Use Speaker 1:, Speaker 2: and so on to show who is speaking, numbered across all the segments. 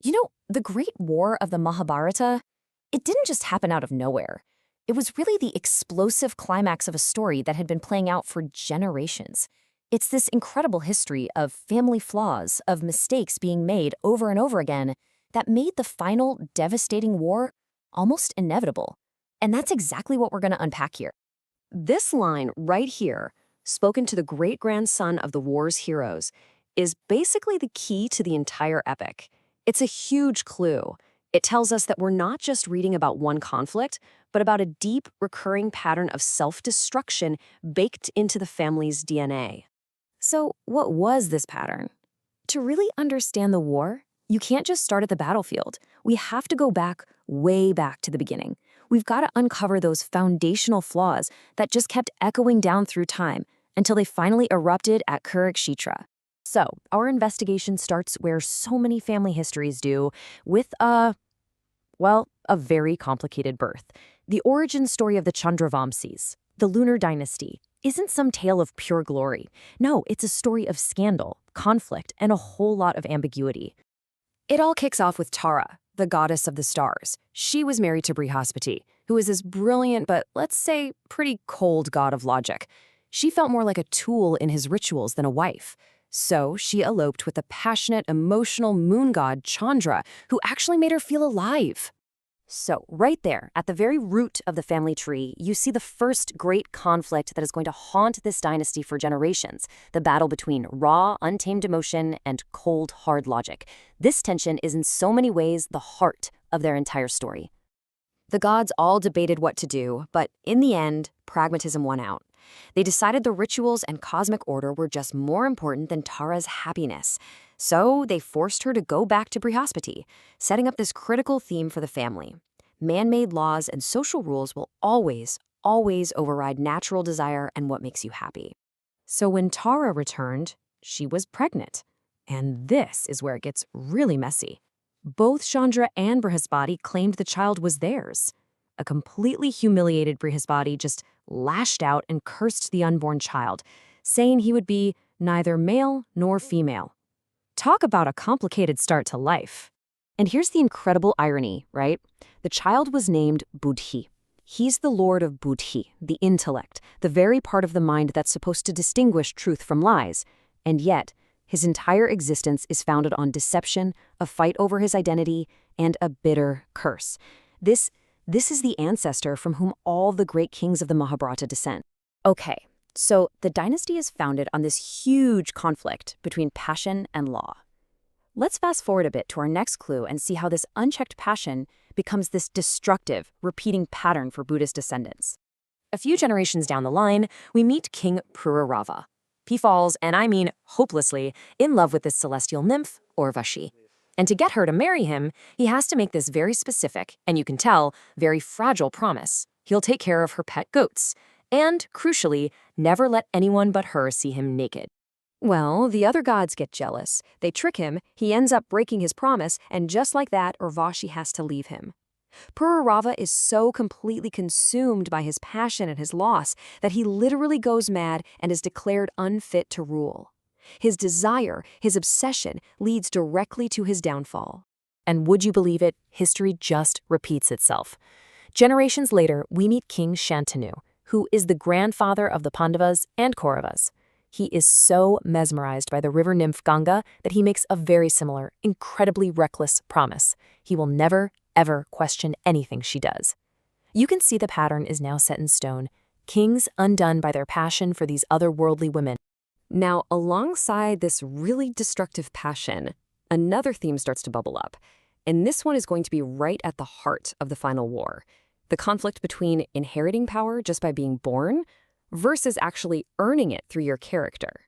Speaker 1: The Great War of the Mahabharata, it didn't just happen out of nowhere. It was really the explosive climax of a story that had been playing out for generations. It's this incredible history of family flaws, of mistakes being made over and over again, that made the final devastating war almost inevitable. And that's exactly what we're going to unpack here.
Speaker 2: This line right here, spoken to the great-grandson of the war's heroes, is basically the key to the entire epic. It's a huge clue. It tells us that we're not just reading about one conflict, but about a deep, recurring pattern of self-destruction baked into the family's DNA.
Speaker 1: So, what was this pattern? To really understand the war, you can't just start at the battlefield. We have to go back, way back to the beginning. We've got to uncover those foundational flaws that just kept echoing down through time until they finally erupted at Kurukshetra. So, our investigation starts where so many family histories do, with a very complicated birth. The origin story of the Chandra-vamsis, the Lunar Dynasty, isn't some tale of pure glory. No, it's a story of scandal, conflict, and a whole lot of ambiguity. It all kicks off with Tara, the goddess of the stars. She was married to Brihaspati, who is this brilliant but, let's say, pretty cold god of logic. She felt more like a tool in his rituals than a wife. So she eloped with the passionate, emotional moon god Chandra, who actually made her feel alive. So right there, at the very root of the family tree, you see the first great conflict that is going to haunt this dynasty for generations, the battle between raw, untamed emotion and cold, hard logic. This tension is in so many ways the heart of their entire story. The gods all debated what to do, but in the end, pragmatism won out. They decided the rituals and cosmic order were just more important than Tara's happiness. So they forced her to go back to Brihaspati, setting up this critical theme for the family. Man-made laws and social rules will always override natural desire and what makes you happy. So when Tara returned, she was pregnant. And this is where it gets really messy. Both Chandra and Brihaspati claimed the child was theirs. A completely humiliated Brihaspati just lashed out and cursed the unborn child, saying he would be neither male nor female. Talk about a complicated start to life. And here's the incredible irony, right? The child was named Budh. He's the lord of Buddhi, the intellect, the very part of the mind that's supposed to distinguish truth from lies. And yet, his entire existence is founded on deception, a fight over his identity, and a bitter curse. This is the ancestor from whom all the great kings of the Mahabharata descend. Okay, so the dynasty is founded on this huge conflict between passion and law. Let's fast forward a bit to our next clue and see how this unchecked passion becomes this destructive, repeating pattern for Buddhist descendants. A few generations down the line, we meet King Pururava. He falls, and I mean hopelessly, in love with this celestial nymph, Urvashi. And to get her to marry him, he has to make this very specific, and you can tell, very fragile promise. He'll take care of her pet goats, and, crucially, never let anyone but her see him naked. Well, the other gods get jealous. They trick him, he ends up breaking his promise, and just like that, Urvashi has to leave him. Pururava is so completely consumed by his passion and his loss that he literally goes mad and is declared unfit to rule. His desire, his obsession, leads directly to his downfall. And would you believe it, history just repeats itself. Generations later, we meet King Shantanu, who is the grandfather of the Pandavas and Kauravas. He is so mesmerized by the river nymph Ganga that he makes a very similar, incredibly reckless promise. He will never, ever question anything she does. You can see the pattern is now set in stone. Kings undone by their passion for these otherworldly women. Now, alongside this really destructive passion, another theme starts to bubble up. And this one is going to be right at the heart of the final war. The conflict between inheriting power just by being born versus actually earning it through your character.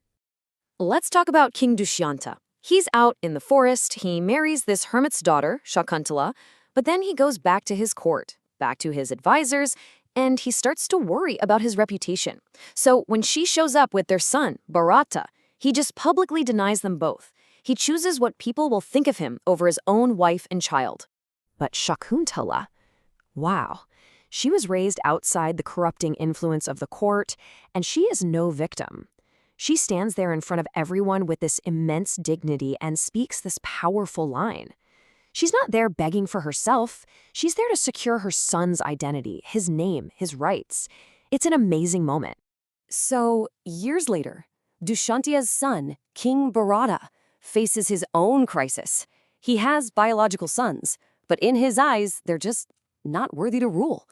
Speaker 1: Let's talk about King Dushyanta. He's out in the forest, he marries this hermit's daughter, Shakuntala, but then he goes back to his court, back to his advisors, and he starts to worry about his reputation. So when she shows up with their son, Bharata, he just publicly denies them both. He chooses what people will think of him over his own wife and child. But Shakuntala, wow. She was raised outside the corrupting influence of the court, and she is no victim. She stands there in front of everyone with this immense dignity and speaks this powerful line.
Speaker 2: She's not there begging for herself. She's there to secure her son's identity, his name, his rights. It's an amazing moment. So, years later, Dushyantya's son, King Bharata, faces his own crisis. He has biological sons, but in his eyes, they're just not worthy to rule.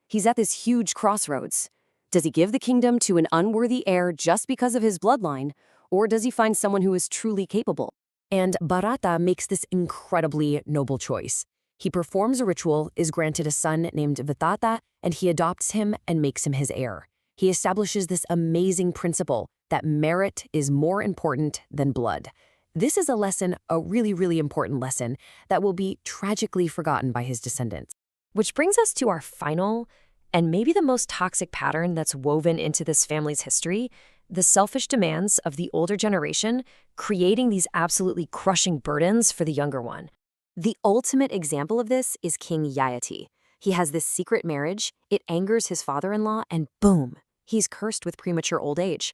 Speaker 2: He's at this huge crossroads. Does he give the kingdom to an unworthy heir just because of his bloodline, or does he find someone who is truly capable? And Bharata makes this incredibly noble choice. He performs a ritual, is granted a son named Vitata, and he adopts him and makes him his heir. He establishes this amazing principle that merit is more important than blood. This is a lesson, a really, really important lesson, that will be tragically forgotten by his descendants. Which brings us to our final, and maybe the most toxic pattern that's woven into this family's history, the selfish demands of the older generation, creating these absolutely crushing burdens for the younger one. The ultimate example of this is King Yayati. He has this secret marriage, it angers his father-in-law, and boom, he's cursed with premature old age.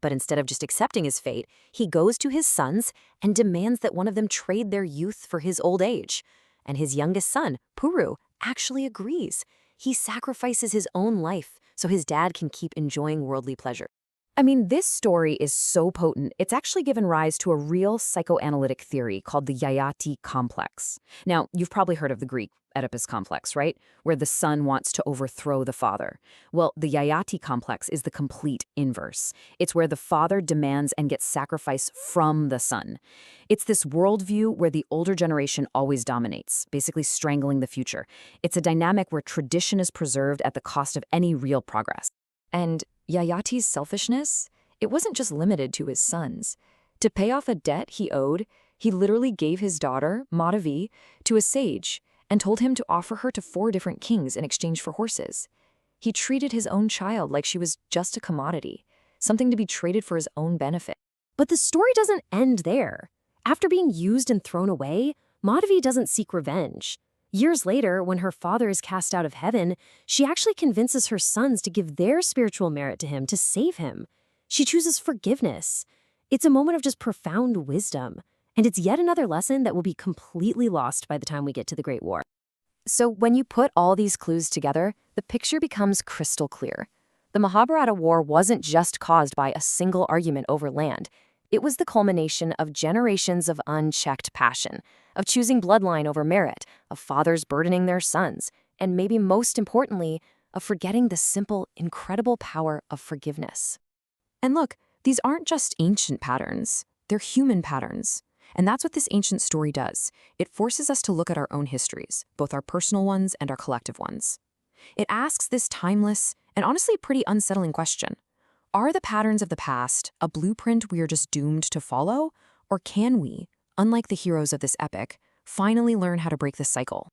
Speaker 2: But instead of just accepting his fate, he goes to his sons and demands that one of them trade their youth for his old age. And his youngest son, Kuru, actually agrees. He sacrifices his own life so his dad can keep enjoying worldly pleasure. I mean, this story is so potent, it's actually given rise to a real psychoanalytic theory called the Yayati complex. Now, you've probably heard of the Greek Oedipus complex, right? Where the son wants to overthrow the father. Well, the Yayati complex is the complete inverse. It's where the father demands and gets sacrifice from the son. It's this worldview where the older generation always dominates, basically strangling the future. It's a dynamic where tradition is preserved at the cost of any real progress. And Yayati's selfishness, it wasn't just limited to his sons. To pay off a debt he owed, he literally gave his daughter, Madhavi, to a sage and told him to offer her to 4 different kings in exchange for horses. He treated his own child like she was just a commodity, something to be traded for his own benefit. But the story doesn't end there. After being used and thrown away, Madhavi doesn't seek revenge. Years later, when her father is cast out of heaven, she actually convinces her sons to give their spiritual merit to him to save him. She chooses forgiveness. It's a moment of just profound wisdom, and it's yet another lesson that will be completely lost by the time we get to the Great War. So when you put all these clues together, the picture becomes crystal clear. The Mahabharata war wasn't just caused by a single argument over land. It was the culmination of generations of unchecked passion, of choosing bloodline over merit, of fathers burdening their sons, and maybe most importantly, of forgetting the simple, incredible power of forgiveness. And look, these aren't just ancient patterns, they're human patterns. And that's what this ancient story does. It forces us to look at our own histories, both our personal ones and our collective ones. It asks this timeless and honestly pretty unsettling question. Are the patterns of the past a blueprint we are just doomed to follow? Or can we, unlike the heroes of this epic, finally learn how to break this cycle?